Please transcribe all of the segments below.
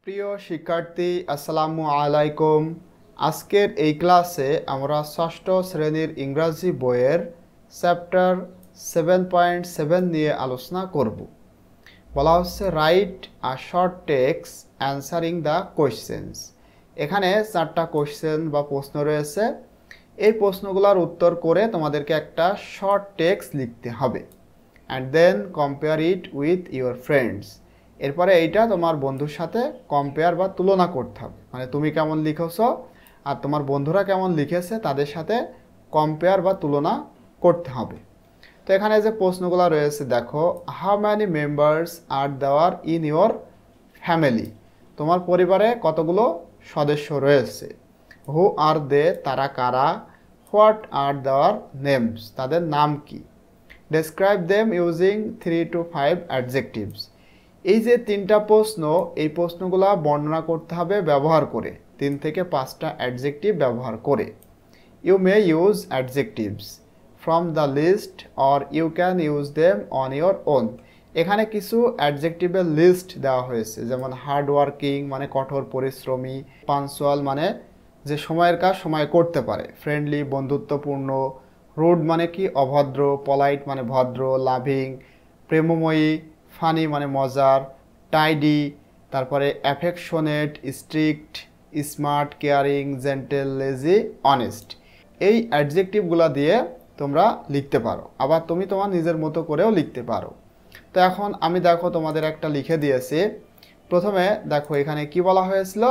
প্রিয় শিক্ষার্থী, আসসালামু আলাইকুম। আজকের এই ক্লাসে আমরা ষষ্ঠ শ্রেণীর ইংরাজি বইয়ের চ্যাপ্টার 7.7 নিয়ে আলোচনা করব। বলা হচ্ছে write a short text answering the questions. এখানে 4টা কোয়েশ্চেন বা প্রশ্ন রয়েছে। এই প্রশ্নগুলোর উত্তর করে তোমাদেরকে একটা শর্ট টেক্সট লিখতে হবে and then compare it with your friends. এরপরে এইটা তোমার বন্ধুর সাথে কম্পেয়ার বা তুলনা করতে হবে, মানে তুমি কেমন লিখেছ আর তোমার বন্ধুরা কেমন লিখেছে তাদের সাথে কম্পেয়ার বা তুলনা করতে হবে। তো এখানে যে প্রশ্নগুলো রয়েছে দেখো, হাউ ম্যানি মেম্বার্স আর দেওয়ার ইন ইউর ফ্যামিলি, তোমার পরিবারে কতগুলো সদস্য রয়েছে। হু আর দে, তারা কারা। হোয়াট আর দেওয়ার নেমস, তাদের নাম কি। Describe them using 3 to 5 adjectives. এই যে 3টা প্রশ্ন, এই প্রশ্নগুলো বর্ণনা করতে হবে ব্যবহার করে 3 থেকে 5টা অ্যাডজেক্টিভ ব্যবহার করে। You may use adjectives from the list or you can use them on your own. এখানে কিছু অ্যাডজেক্টিভের লিস্ট দেওয়া হয়েছে, যেমন হার্ড ওয়ার্কিং মানে কঠোর পরিশ্রমী, পাঞ্চুয়াল মানে যে সময়ের কাজ সময় করতে পারে, ফ্রেন্ডলি বন্ধুত্বপূর্ণ, রুড মানে কি অভদ্র, পলাইট মানে ভদ্র, লাভিং প্রেমময়ী, ফানি মানে মজার, টাইডি, তারপরে affectionate, strict, smart, caring, gentle, lazy, honest. এই অ্যাডজেক্টিভগুলো দিয়ে তোমরা লিখতে পারো, আবার তুমি তোমার নিজের মতো করেও লিখতে পারো। তো এখন আমি দেখো তোমাদের একটা লিখে দিয়েছি। প্রথমে দেখো এখানে কি বলা হয়েছিল,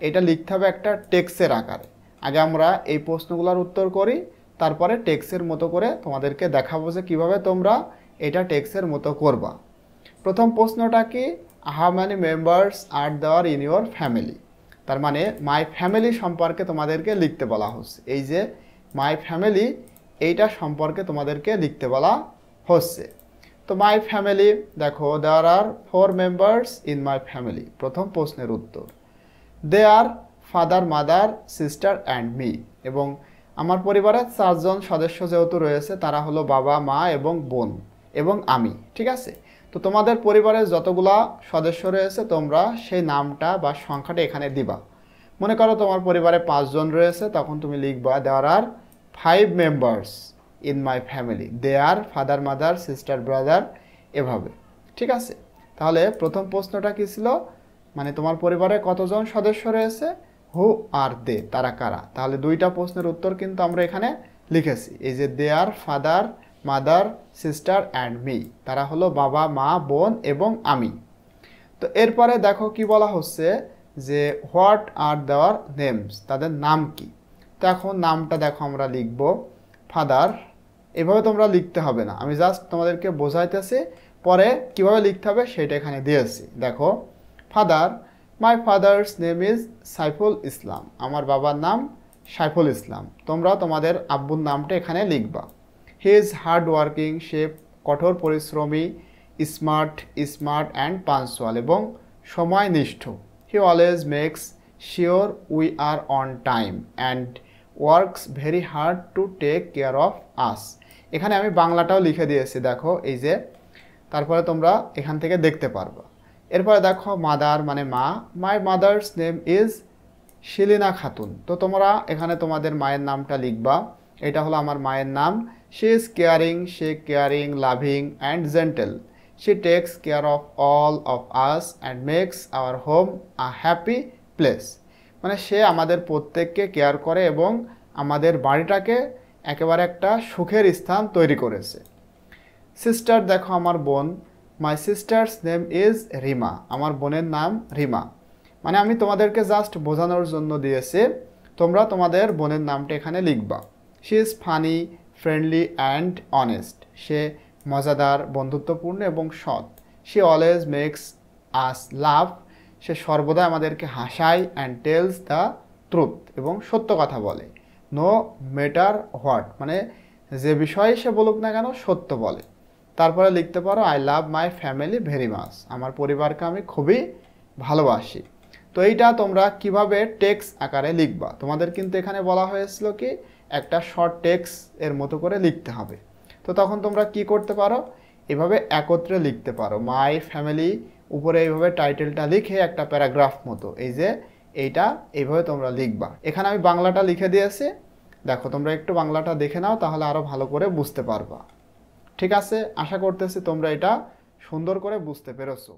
এটা লিখতে হবে একটা টেক্সটের আকারে। আগে আমরা এই প্রশ্নগুলোর উত্তর করি, তারপরে টেক্সটের মতো করে তোমাদেরকে দেখাবো যে কীভাবে তোমরা এটা টেক্সটের মতো করবা। প্রথম প্রশ্নটা কি, হাউ ম্যানি মেম্বার্স আর দেওয়ার ইন ইউর ফ্যামিলি। তার মানে মাই ফ্যামিলি সম্পর্কে তোমাদেরকে লিখতে বলা হচ্ছে। এই যে মাই ফ্যামিলি, এইটা সম্পর্কে তোমাদেরকে লিখতে বলা হচ্ছে। তো মাই ফ্যামিলি দেখো, there are 4 members in my family. প্রথম প্রশ্নের উত্তর, they are father, mother, sister and me. এবং আমার পরিবারের 4 জন সদস্য যেহেতু রয়েছে, তারা হলো বাবা, মা এবং বোন এবং আমি। ঠিক আছে, তো তোমাদের পরিবারের যতগুলা সদস্য রয়েছে তোমরা সেই নামটা বা সংখ্যাটা এখানে দিবা। মনে করো তোমার পরিবারে 5 জন রয়েছে, তখন তুমি লিখবা there are 5 members in my family. They are father, mother, sister, brother, এভাবে। ঠিক আছে, তাহলে প্রথম প্রশ্নটা কী ছিল, মানে তোমার পরিবারে কতজন সদস্য রয়েছে, হু আর দে, তারা কারা। তাহলে 2টা প্রশ্নের উত্তর কিন্তু আমরা এখানে লিখেছি। এই যে they are father, mother, sister and me, তারা হলো বাবা, মা, বোন এবং আমি। তো এরপরে দেখো কি বলা হচ্ছে যে হোয়াট আর দেওয়ার নেমস, তাদের নাম কি। তো এখন নামটা দেখো আমরা লিখব ফাদার। এভাবে তোমরা লিখতে হবে না, আমি জাস্ট তোমাদেরকে বোঝাইতেছি, পরে কিভাবে লিখতে হবে সেটা এখানে দিয়েছি। দেখো father, my father's name is Saiful Islam. আমার বাবার নাম সাইফুল ইসলাম। তোমরা তোমাদের আব্বুর নামটা এখানে লিখবা। হি ইজ হার্ড ওয়ার্কিং, সে কঠোর পরিশ্রমী, স্মার্ট অ্যান্ড পাঞ্চুয়াল এবং সময়নিষ্ঠ। He always makes sure we are on time and works very hard to take care of us. এখানে আমি বাংলাটাও লিখে দিয়েছি দেখো, এই যে, তারপরে তোমরা এখান থেকে দেখতে পারবা। এরপরে দেখো মাদার মানে মা, my mother's name is Shilina Khatun. তো তোমরা এখানে তোমাদের মায়ের নামটা লিখবা। এটা হলো আমার মায়ের নাম। শি ইজ কেয়ারিং, সে caring, loving and gentle. She takes care of all of us and makes our home a happy place. মানে সে আমাদের প্রত্যেককে কেয়ার করে এবং আমাদের বাড়িটাকে একেবারে একটা সুখের স্থান তৈরি করেছে। সিস্টার দেখো আমার বোন, my sisters name is Rima. আমার বোনের নাম রিমা। মানে আমি তোমাদেরকে জাস্ট বোঝানোর জন্য দিয়েছি, তোমরা তোমাদের বোনের নামটা এখানে লিখবা। She is funny, friendly and honest. সে মজাদার, বন্ধুত্বপূর্ণ এবং সৎ। She always makes us laugh. সে সর্বদা আমাদেরকে হাসায় অ্যান্ড টেলস দ্য ট্রুথ এবং সত্য কথা বলে। নো ম্যাটার হোয়াট, মানে যে বিষয়ে সে বলুক না কেন সত্য বলে। তারপরে লিখতে পারো I love my family very much. আমার পরিবারকে আমি খুবই ভালোবাসি। তো এইটা তোমরা কিভাবে টেক্সট আকারে লিখবা, তোমাদের কিন্তু এখানে বলা হয়েছিল কি একটা শর্ট টেক্সট এর মতো করে লিখতে হবে। তো তখন তোমরা কি করতে পারো, এভাবে একত্রে লিখতে পারো। মাই ফ্যামিলি উপরে এইভাবে টাইটেলটা লিখে একটা প্যারাগ্রাফ মতো এই যে এইটা এইভাবে তোমরা লিখবা। এখানে আমি বাংলাটা লিখে দিয়েছি, দেখো তোমরা একটু বাংলাটা দেখে নাও, তাহলে আরও ভালো করে বুঝতে পারবা। ঠিক আছে, আশা করতেছি তোমরা এটা সুন্দর করে বুঝতে পেরেছো।